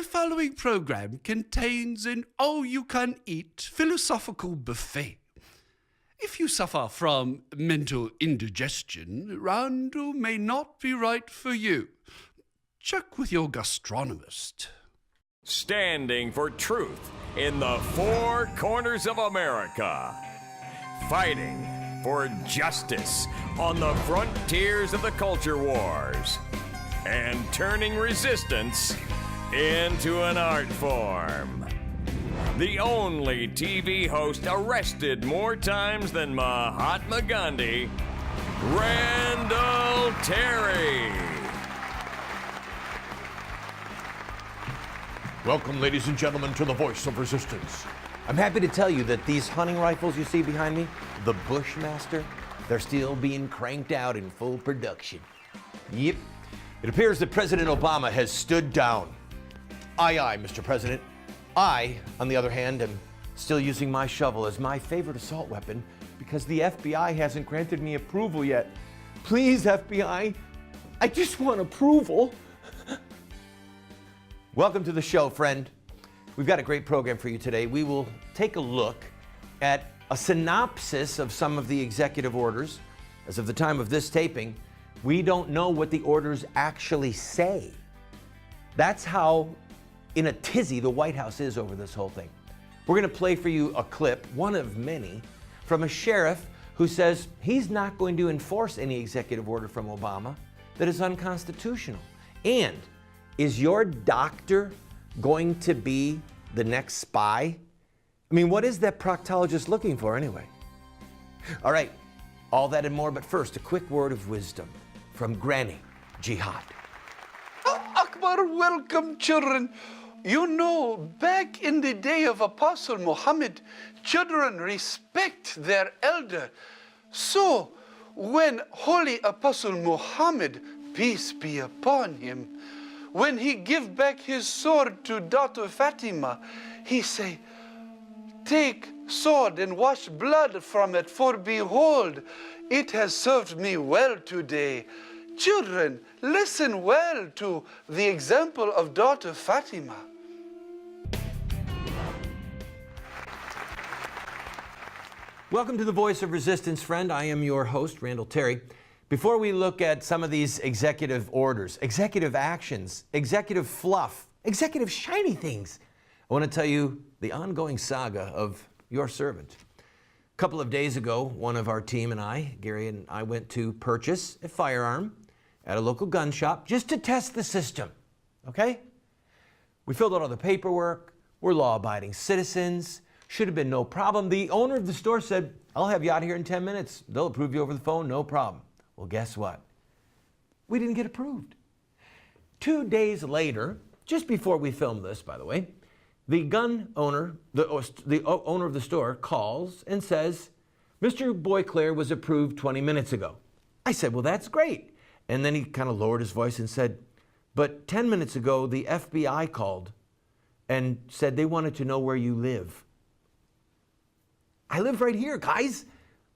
The following program contains an all-you-can-eat philosophical buffet. If you suffer from mental indigestion, Randall may not be right for you. Check with your gastronomist. Standing for truth in the four corners of America. Fighting for justice on the frontiers of the culture wars. And turning resistance into an art form. The only TV host arrested more times than Mahatma Gandhi, Randall Terry. Welcome, ladies and gentlemen, to the Voice of Resistance. I'm happy to tell you that these hunting rifles you see behind me, the Bushmaster, they're still being cranked out in full production. Yep. It appears that President Obama has stood down. Aye, aye, Mr. President. I, on the other hand, am still using my shovel as my favorite assault weapon because the FBI hasn't granted me approval yet. Please, FBI, I just want approval. Welcome to the show, friend. We've got a great program for you today. We will take a look at a synopsis of some of the executive orders. As of the time of this taping, we don't know what the orders actually say. That's how in a tizzy the White House is over this whole thing. We're going to play for you a clip, one of many, from a sheriff who says he's not going to enforce any executive order from Obama that is unconstitutional. And is your doctor going to be the next spy? I mean, what is that proctologist looking for anyway? All right, all that and more, but first, a quick word of wisdom from Granny Jihad. Akbar, welcome, children. You know, back in the day of Apostle Muhammad, children respect their elder. So, when Holy Apostle Muhammad, peace be upon him, when he give back his sword to daughter Fatima, he say, "Take sword and wash blood from it, for behold, it has served me well today." Children, listen well to the example of daughter Fatima. Welcome to the Voice of Resistance, friend. I am your host, Randall Terry. Before we look at some of these executive orders, executive actions, executive fluff, executive shiny things, I want to tell you the ongoing saga of your servant. A couple of days ago, one of our team and I, Gary and I, went to purchase a firearm at a local gun shop just to test the system, okay? We filled out all the paperwork. We're law-abiding citizens. Should have been no problem. The owner of the store said, "I'll have you out here in 10 minutes. They'll approve you over the phone, no problem." Well, guess what? We didn't get approved. 2 days later, just before we filmed this, by the way, the gun owner, the owner of the store calls and says, "Mr. Boyclair was approved 20 minutes ago." I said, "Well, that's great." And then he kind of lowered his voice and said, "But 10 minutes ago, the FBI called and said they wanted to know where you live." I live right here, guys.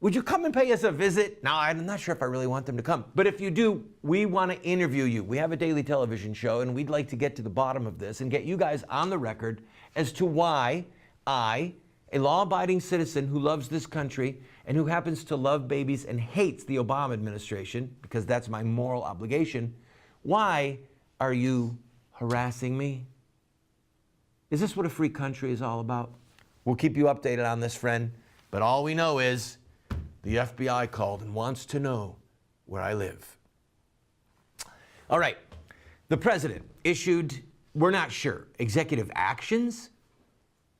Would you come and pay us a visit? Now, I'm not sure if I really want them to come. But if you do, we want to interview you. We have a daily television show, and we'd like to get to the bottom of this and get you guys on the record as to why I, a law-abiding citizen who loves this country and who happens to love babies and hates the Obama administration, because that's my moral obligation, why are you harassing me? Is this what a free country is all about? We'll keep you updated on this, friend. But all we know is the FBI called and wants to know where I live. All right. The president issued, we're not sure, executive actions?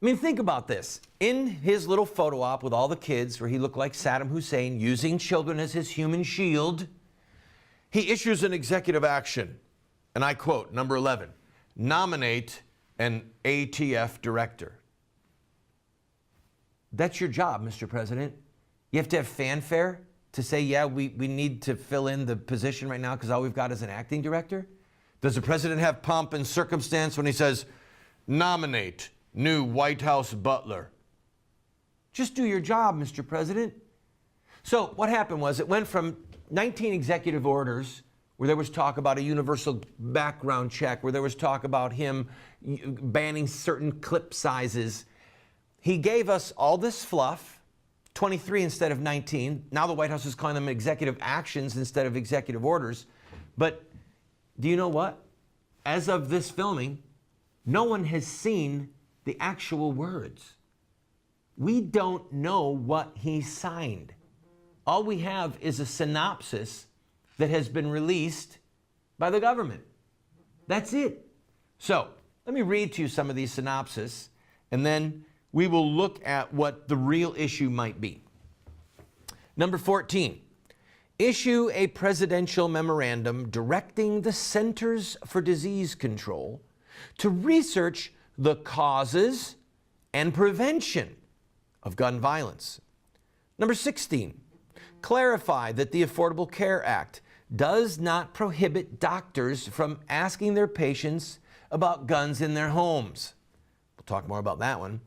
I mean, think about this. In his little photo op with all the kids, where he looked like Saddam Hussein, using children as his human shield, he issues an executive action. And I quote, number 11, nominate an ATF director. That's your job, Mr. President. You have to have fanfare to say, yeah, we need to fill in the position right now because all we've got is an acting director? Does the president have pomp and circumstance when he says, nominate new White House butler? Just do your job, Mr. President. So what happened was it went from 19 executive orders where there was talk about a universal background check, where there was talk about him banning certain clip sizes. He gave us all this fluff, 23 instead of 19. Now the White House is calling them executive actions instead of executive orders. But do you know what? As of this filming, no one has seen the actual words. We don't know what he signed. All we have is a synopsis that has been released by the government. That's it. So let me read to you some of these synopses, and then we will look at what the real issue might be. Number 14, issue a presidential memorandum directing the Centers for Disease Control to research the causes and prevention of gun violence. Number 16, clarify that the Affordable Care Act does not prohibit doctors from asking their patients about guns in their homes. We'll talk more about that one.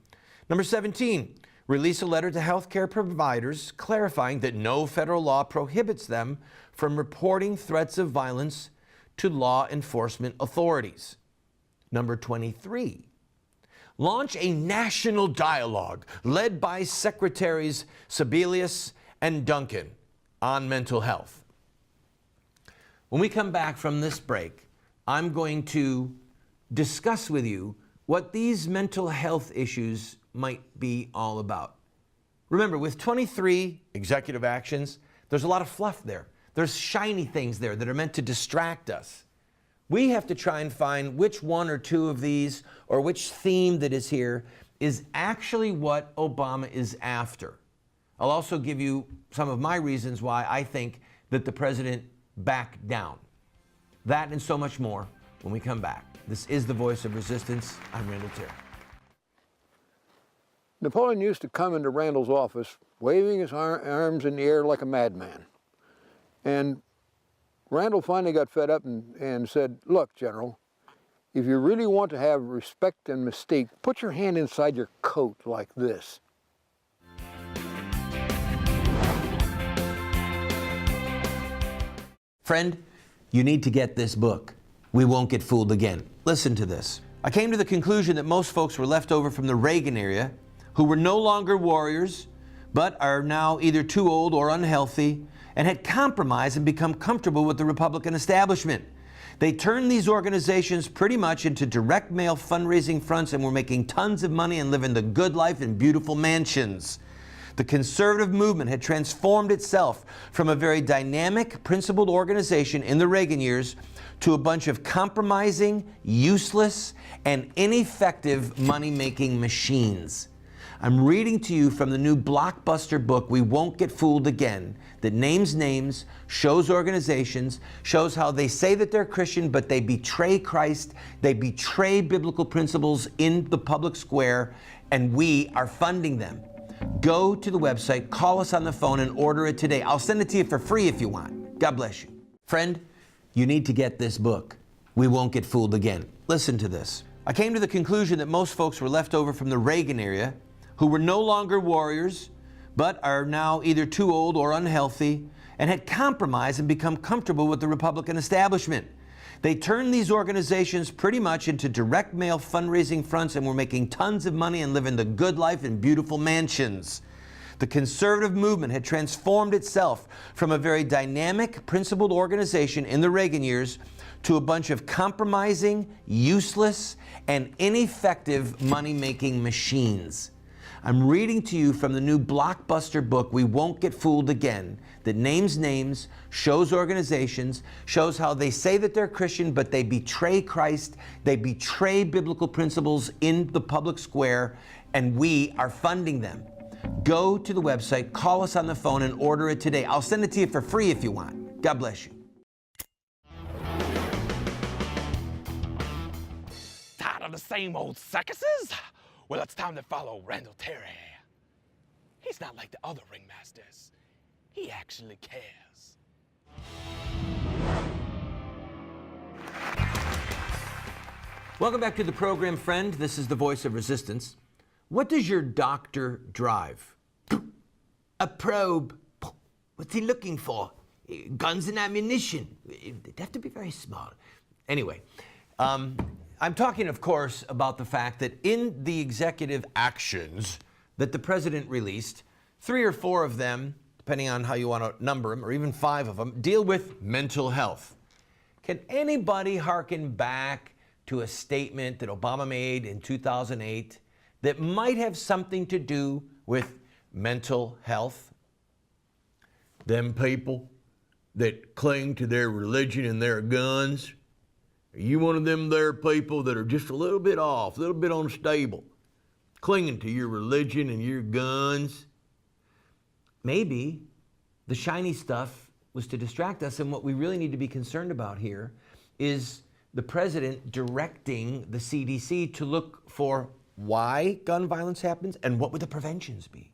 Number 17, release a letter to healthcare providers clarifying that no federal law prohibits them from reporting threats of violence to law enforcement authorities. Number 23, launch a national dialogue led by Secretaries Sebelius and Duncan on mental health. When we come back from this break, I'm going to discuss with you what these mental health issues might be all about. Remember, with 23 executive actions, there's a lot of fluff there. There's shiny things there that are meant to distract us. We have to try and find which one or two of these, or which theme that is here, is actually what Obama is after. I'll also give you some of my reasons why I think that the president backed down. That and so much more when we come back. This is The Voice of Resistance. I'm Randall Terry. Napoleon used to come into Randall's office waving his arms in the air like a madman. And Randall finally got fed up and said, "Look, General, if you really want to have respect and mystique, put your hand inside your coat like this." Friend, you need to get this book. We Won't Get Fooled Again. Listen to this. I came to the conclusion that most folks were left over from the Reagan era who were no longer warriors, but are now either too old or unhealthy and had compromised and become comfortable with the Republican establishment. They turned these organizations pretty much into direct mail fundraising fronts and were making tons of money and living the good life in beautiful mansions. The conservative movement had transformed itself from a very dynamic, principled organization in the Reagan years to a bunch of compromising, useless, and ineffective money-making machines. I'm reading to you from the new Blockbuster book, We Won't Get Fooled Again, that names names, shows organizations, shows how they say that they're Christian, but they betray Christ, they betray biblical principles in the public square, and we are funding them. Go to the website, call us on the phone, and order it today. I'll send it to you for free if you want. God bless you. Friend, you need to get this book. We Won't Get Fooled Again. Listen to this. I came to the conclusion that most folks were left over from the Reagan era who were no longer warriors, but are now either too old or unhealthy and had compromised and become comfortable with the Republican establishment. They turned these organizations pretty much into direct mail fundraising fronts and were making tons of money and living the good life in beautiful mansions. The conservative movement had transformed itself from a very dynamic, principled organization in the Reagan years to a bunch of compromising, useless, and ineffective money-making machines. I'm reading to you from the new Blockbuster book, We Won't Get Fooled Again, that names names, shows organizations, shows how they say that they're Christian, but they betray Christ, they betray biblical principles in the public square, and we are funding them. Go to the website, call us on the phone, and order it today. I'll send it to you for free if you want. God bless you. Tired of the same old circuses? Well, it's time to follow Randall Terry. He's not like the other ringmasters. He actually cares. Welcome back to the program, friend. This is the Voice of Resistance. What does your doctor drive? A probe. What's he looking for? guns and ammunition. They'd have to be very small. Anyway, I'm talking, of course, about the fact that in the executive actions that the president released, 3 or 4 of them, depending on how you want to number them, or even 5 of them, deal with mental health. Can anybody hearken back to a statement that Obama made in 2008 that might have something to do with mental health? Them people that cling to their religion and their guns, are you one of them there people that are just a little bit off, a little bit unstable, clinging to your religion and your guns? Maybe the shiny stuff was to distract us, and what we really need to be concerned about here is the president directing the CDC to look for why gun violence happens and what would the preventions be.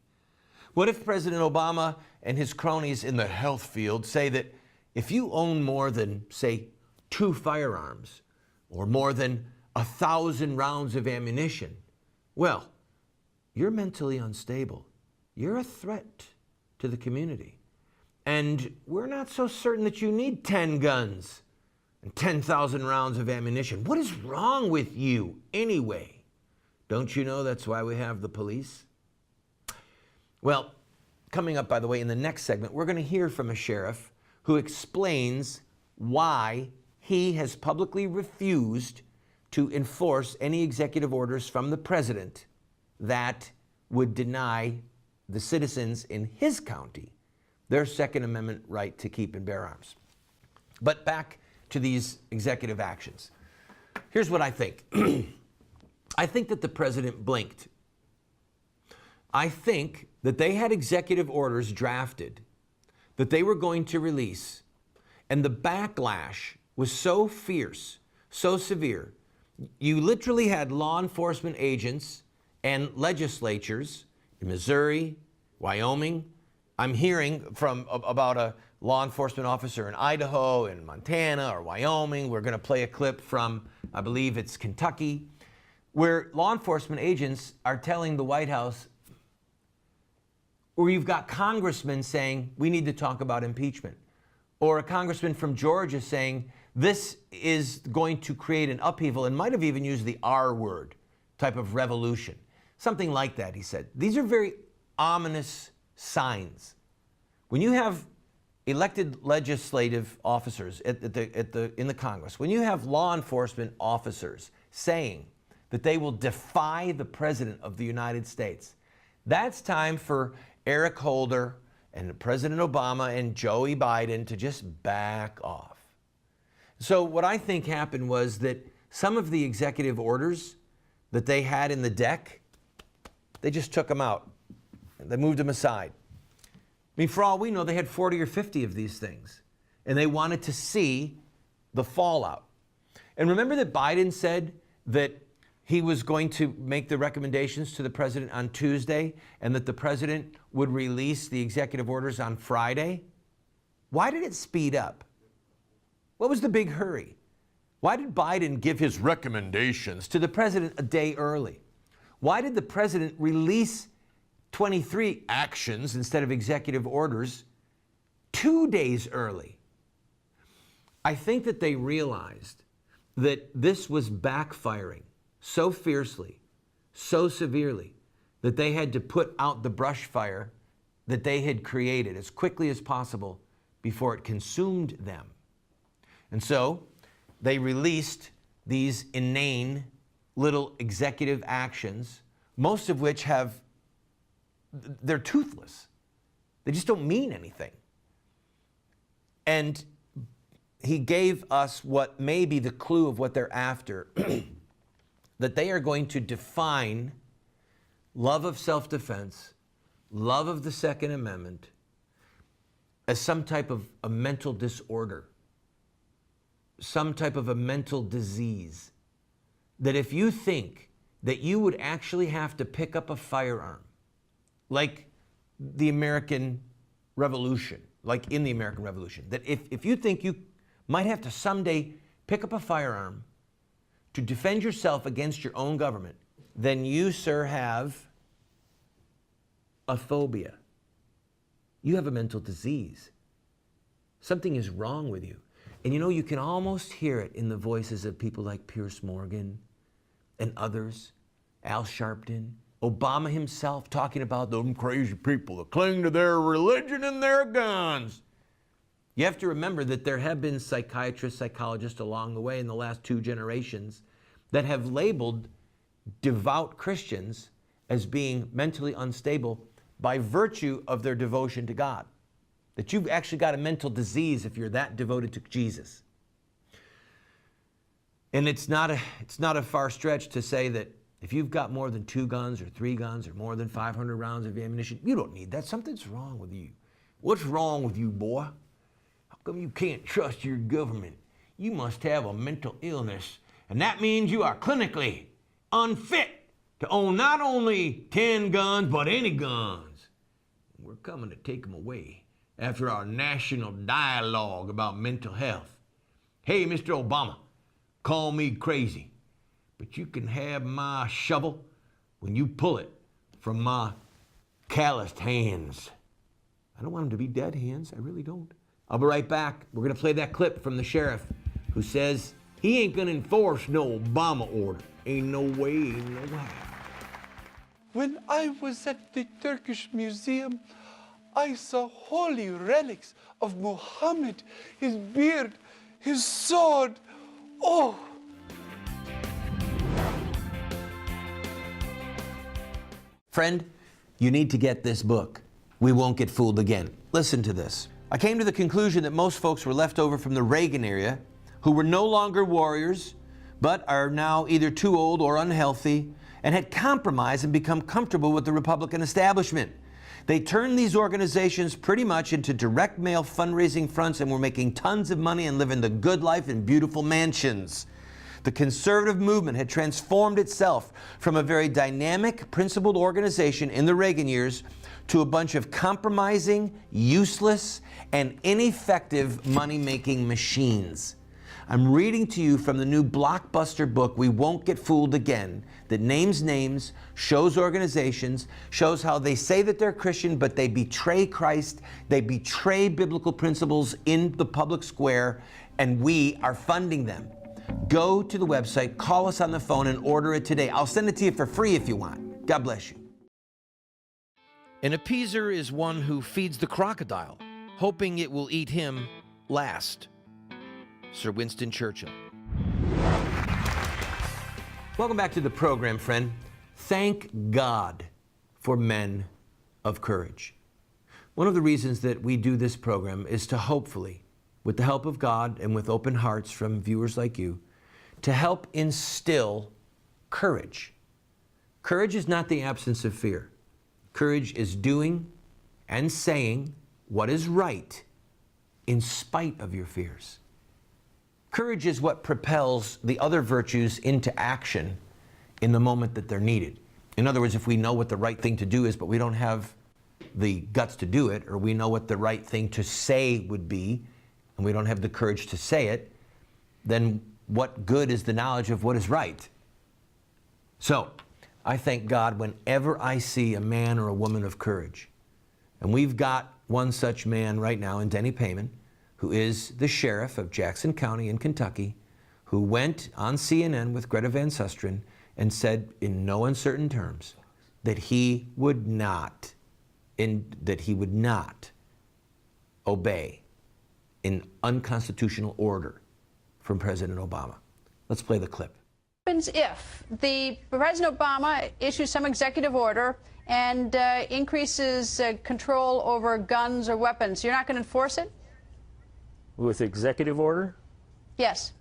What if President Obama and his cronies in the health field say that if you own more than, say, 2 firearms or more than 1,000 rounds of ammunition, well, you're mentally unstable. You're a threat to the community. And we're not so certain that you need 10 guns and 10,000 rounds of ammunition. What is wrong with you anyway? Don't you know that's why we have the police? Well, coming up, by the way, in the next segment, we're going to hear from a sheriff who explains why he has publicly refused to enforce any executive orders from the president that would deny the citizens in his county their Second Amendment right to keep and bear arms. But back to these executive actions. Here's what I think. I think that the president blinked. I think that they had executive orders drafted that they were going to release, and the backlash was so fierce, so severe. You literally had law enforcement agents and legislatures in Missouri, Wyoming. I'm hearing from about a law enforcement officer in Idaho, in Montana, or Wyoming. We're going to play a clip from, I believe it's Kentucky, where law enforcement agents are telling the White House, or you've got congressmen saying, we need to talk about impeachment. Or a congressman from Georgia saying, this is going to create an upheaval, and might have even used the R word, type of revolution. Something like that, he said. These are very ominous signs. When you have elected legislative officers in the Congress, when you have law enforcement officers saying that they will defy the President of the United States, that's time for Eric Holder and President Obama and Joey Biden to just back off. So what I think happened was that some of the executive orders that they had in the deck, they just took them out. They moved them aside. I mean, for all we know, they had 40 or 50 of these things, and they wanted to see the fallout. And remember that Biden said that he was going to make the recommendations to the president on Tuesday, and that the president would release the executive orders on Friday? Why did it speed up? What was the big hurry? Why did Biden give his recommendations to the president a day early? Why did the president release 23 actions instead of executive orders 2 days early? I think that they realized that this was backfiring so fiercely, so severely, that they had to put out the brush fire that they had created as quickly as possible before it consumed them. And so they released these inane little executive actions, most of which they're toothless. They just don't mean anything. And he gave us what may be the clue of what they're after, that they are going to define love of self-defense, love of the Second Amendment, as some type of a mental disorder, some type of a mental disease. That if you think that you would actually have to pick up a firearm, like the American Revolution, like in the American Revolution, that if you think you might have to someday pick up a firearm to defend yourself against your own government, then you, sir, have a phobia. You have a mental disease. Something is wrong with you. And you know, you can almost hear it in the voices of people like Pierce Morgan and others, Al Sharpton, Obama himself talking about them crazy people that cling to their religion and their guns. You have to remember that there have been psychiatrists, psychologists along the way in the last 2 generations that have labeled devout Christians as being mentally unstable by virtue of their devotion to God. That you've actually got a mental disease if you're that devoted to Jesus. And it's not a far stretch to say that if you've got more than 2 guns or 3 guns or more than 500 rounds of ammunition, you don't need that. Something's wrong with you. What's wrong with you, boy? How come you can't trust your government? You must have a mental illness, and that means you are clinically unfit to own not only 10 guns, but any guns. We're coming to take them away after our national dialogue about mental health. Hey, Mr. Obama, call me crazy, but you can have my shovel when you pull it from my calloused hands. I don't want them to be dead hands, I really don't. I'll be right back. We're gonna play that clip from the sheriff who says he ain't gonna enforce no Obama order. Ain't no way, ain't no how. When I was at the Turkish Museum, I saw holy relics of Muhammad, his beard, his sword. Oh! Friend, you need to get this book. We Won't Get Fooled Again. Listen to this. I came to the conclusion that most folks were left over from the Reagan era who were no longer warriors, but are now either too old or unhealthy and had compromised and become comfortable with the Republican establishment. They turned these organizations pretty much into direct mail fundraising fronts and were making tons of money and living the good life in beautiful mansions. The conservative movement had transformed itself from a very dynamic, principled organization in the Reagan years to a bunch of compromising, useless, and ineffective money-making machines. I'm reading to you from the new Blockbuster book, We Won't Get Fooled Again, that names names, shows organizations, shows how they say that they're Christian, but they betray Christ, they betray biblical principles in the public square, and we are funding them. Go to the website, call us on the phone, and order it today. I'll send it to you for free if you want. God bless you. An appeaser is one who feeds the crocodile, hoping it will eat him last. Sir Winston Churchill. Welcome back to the program, friend. Thank God for men of courage. One of the reasons that we do this program is to hopefully, with the help of God and with open hearts from viewers like you, to help instill courage. Courage is not the absence of fear. Courage is doing and saying what is right in spite of your fears. Courage is what propels the other virtues into action in the moment that they're needed. In other words, if we know what the right thing to do is, but we don't have the guts to do it, or we know what the right thing to say would be, and we don't have the courage to say it, then what good is the knowledge of what is right? So, I thank God whenever I see a man or a woman of courage. And we've got one such man right now in Denny Payman, who is the sheriff of Jackson County in Kentucky, who went on CNN with Greta Van Susteren and said in no uncertain terms that he would not obey an unconstitutional order from President Obama. Let's play the clip. What happens if the President Obama issues some executive order and increases control over guns or weapons? You're not going to enforce it? With executive order? Yes.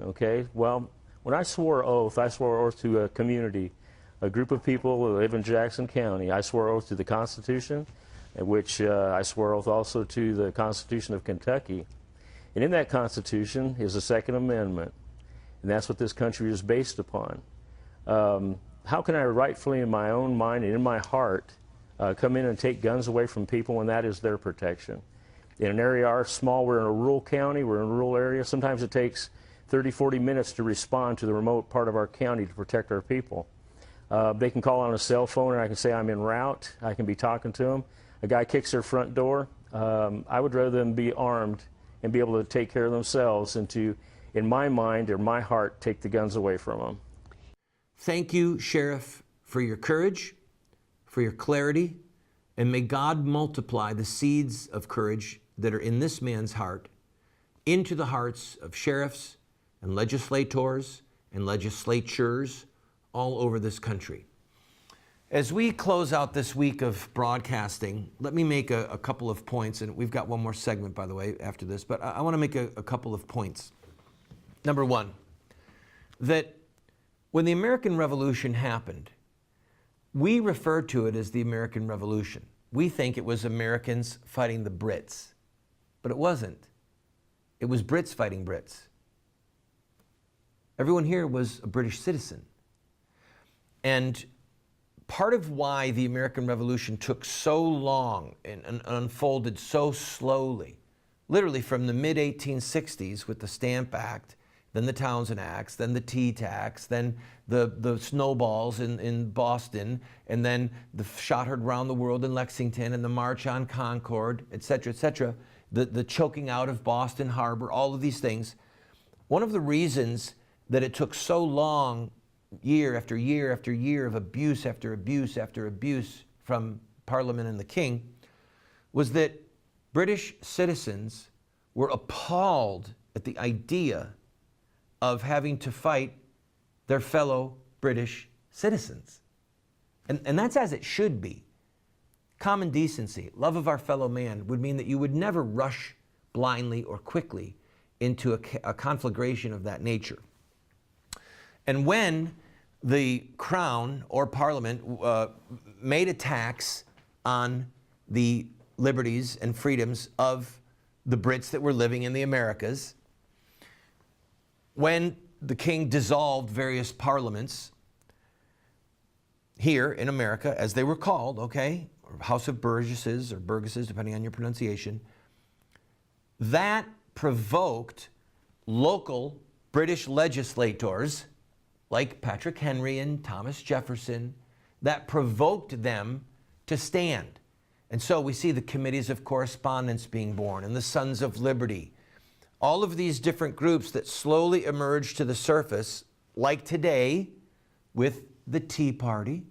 Okay. Well, when I swore oath to a community, a group of people who live in Jackson County. I swore oath to the Constitution, which I swore oath also to the Constitution of Kentucky. And in that Constitution is the Second Amendment, and that's what this country is based upon. How can I rightfully, in my own mind and in my heart, come in and take guns away from people when that is their protection? In an area our small, we're in a rural county, we're in a rural area. Sometimes it takes 30, 40 minutes to respond to the remote part of our county to protect our people. They can call on a cell phone, and I can say I'm en route. I can be talking to them. A guy kicks their front door. I would rather them be armed and be able to take care of themselves and to, in my mind or my heart, take the guns away from them. Thank you, Sheriff, for your courage, for your clarity, and may God multiply the seeds of courage that are in this man's heart into the hearts of sheriffs and legislators and legislatures all over this country. As we close out this week of broadcasting, let me make a couple of points, and we've got one more segment, by the way, after this, but I want to make a couple of points. Number one, that when the American Revolution happened, we refer to it as the American Revolution. We think it was Americans fighting the Brits, but it wasn't. It was Brits fighting Brits. Everyone here was a British citizen. And part of why the American Revolution took so long and unfolded so slowly, literally from the mid-1860s with the Stamp Act, then the Townshend Acts, then the tea tax, then the snowballs in Boston, and then the shot heard around the world in Lexington, and the March on Concord, et cetera, the choking out of Boston Harbor, all of these things. One of the reasons that it took so long, year after year after year of abuse after abuse after abuse from Parliament and the King, was that British citizens were appalled at the idea of having to fight their fellow British citizens. And that's as it should be. Common decency, love of our fellow man, would mean that you would never rush blindly or quickly into a conflagration of that nature. And when the Crown or Parliament made attacks on the liberties and freedoms of the Brits that were living in the Americas, when the King dissolved various parliaments here in America, as they were called, okay, House of Burgesses or Burgesses, depending on your pronunciation, that provoked local British legislators like Patrick Henry and Thomas Jefferson, that provoked them to stand. And so we see the committees of correspondence being born and the Sons of Liberty, all of these different groups that slowly emerged to the surface, like today with the Tea Party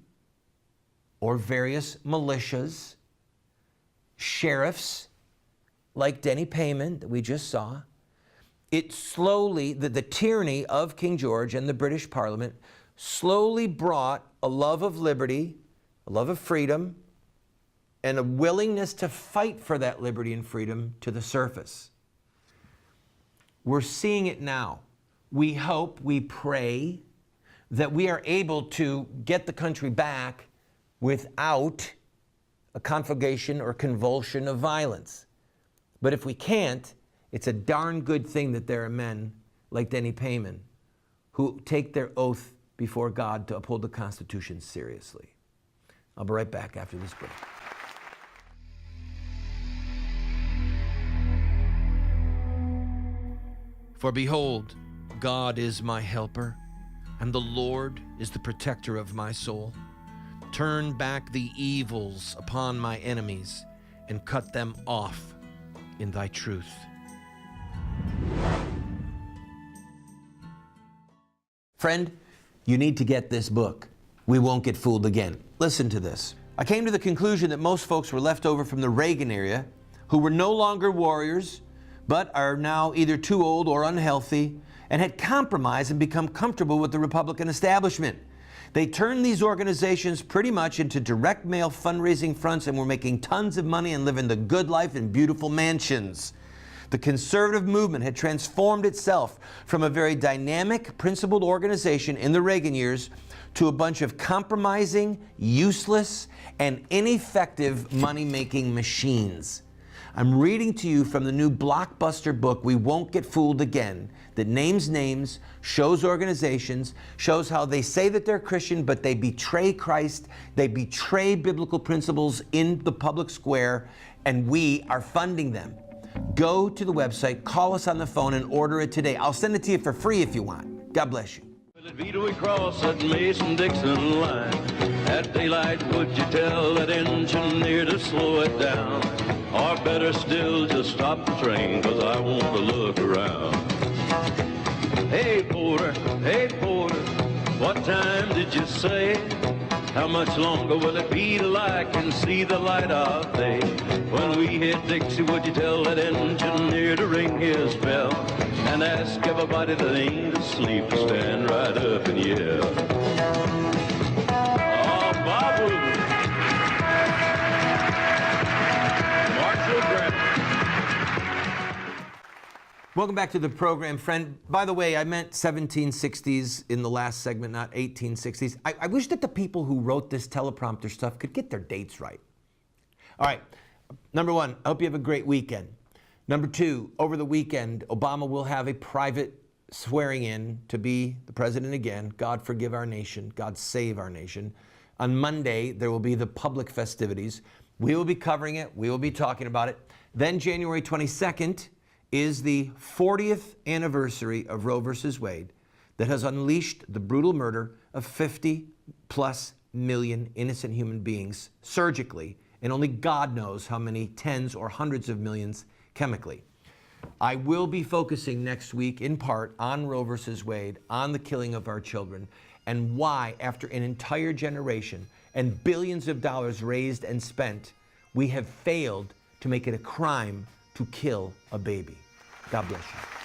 or various militias, sheriffs like Denny Payman that we just saw. It slowly, the tyranny of King George and the British Parliament slowly brought a love of liberty, a love of freedom, and a willingness to fight for that liberty and freedom to the surface. We're seeing it now. We hope, we pray that we are able to get the country back without a conflagration or convulsion of violence. But if we can't, it's a darn good thing that there are men like Denny Payman who take their oath before God to uphold the Constitution seriously. I'll be right back after this break. For behold, God is my helper, and the Lord is the protector of my soul. Turn back the evils upon my enemies, and cut them off in thy truth. Friend, you need to get this book. We Won't Get Fooled Again. Listen to this. I came to the conclusion that most folks were left over from the Reagan era who were no longer warriors, but are now either too old or unhealthy, and had compromised and become comfortable with the Republican establishment. They turned these organizations pretty much into direct mail fundraising fronts and were making tons of money and living the good life in beautiful mansions. The conservative movement had transformed itself from a very dynamic, principled organization in the Reagan years to a bunch of compromising, useless, and ineffective money-making machines. I'm reading to you from the new Blockbuster book, We Won't Get Fooled Again, that names names, shows organizations, shows how they say that they're Christian, but they betray Christ, they betray biblical principles in the public square, and we are funding them. Go to the website, call us on the phone, and order it today. I'll send it to you for free if you want. God bless you. Well, it beat we cross that Mason-Dixon line. At daylight, would you tell that engineer to slow it down? Or better still, just stop the train, 'cause I want to look around. Hey porter, what time did you say? How much longer will it be till I can see the light of day? When we hit Dixie, would you tell that engineer to ring his bell and ask everybody that ain't asleep to stand right up and yell? Oh, Bob Wood. Marshall Grant. Welcome back to the program, friend. By the way, I meant 1760s in the last segment, not 1860s. I wish that the people who wrote this teleprompter stuff could get their dates right. All right, number one, I hope you have a great weekend. Number two, over the weekend, Obama will have a private swearing in to be the president again. God forgive our nation. God save our nation. On Monday, there will be the public festivities. We will be covering it. We will be talking about it. Then January 22nd, is the 40th anniversary of Roe versus Wade that has unleashed the brutal murder of 50+ million innocent human beings surgically, and only God knows how many tens or hundreds of millions chemically. I will be focusing next week in part on Roe versus Wade, on the killing of our children, and why, after an entire generation and billions of dollars raised and spent, we have failed to make it a crime to kill a baby. God bless you.